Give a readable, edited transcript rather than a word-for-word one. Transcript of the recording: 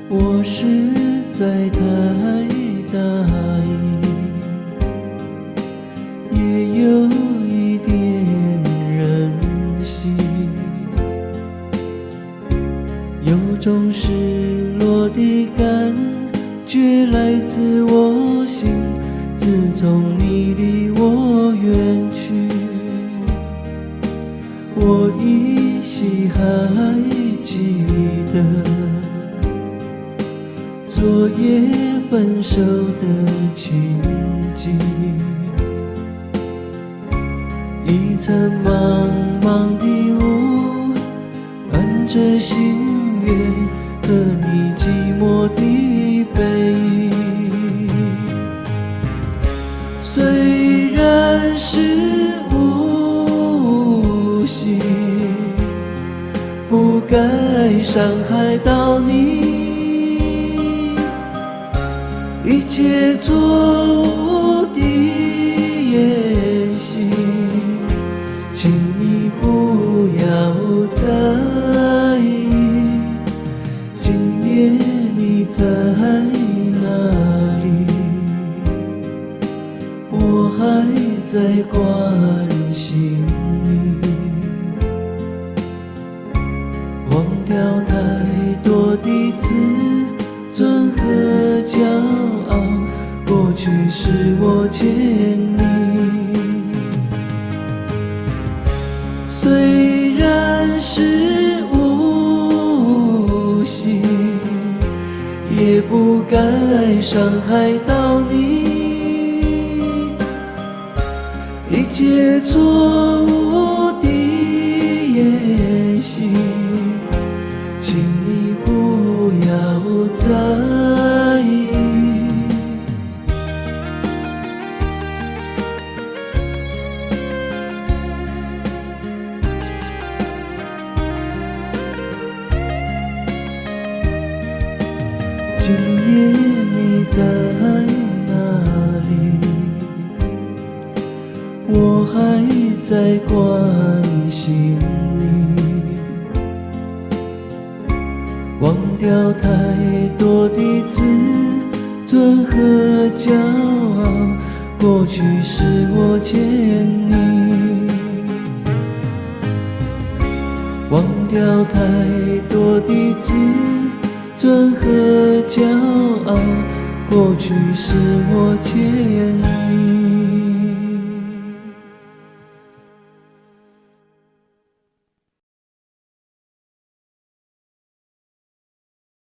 我实在太大意，也有一点任性，有种失落的感觉来自我心。自从你离我远去，我依稀还记得昨夜分手的情景，一层茫茫的雾伴着星月和你寂寞的背影。虽然是无心，不该伤害到你，一切错误的言行，请你不要在意。今夜你在哪里？我还在关心你，忘掉太多的自尊和骄傲，过去是我欠你。虽然是无心，也不该伤害到你，一切错误的言行，请你不要在意。今夜你在哪里？我还在关心你，忘掉太多的自尊和骄傲，过去是我欠你，忘掉太多的自尊和骄傲，过去是我欠你。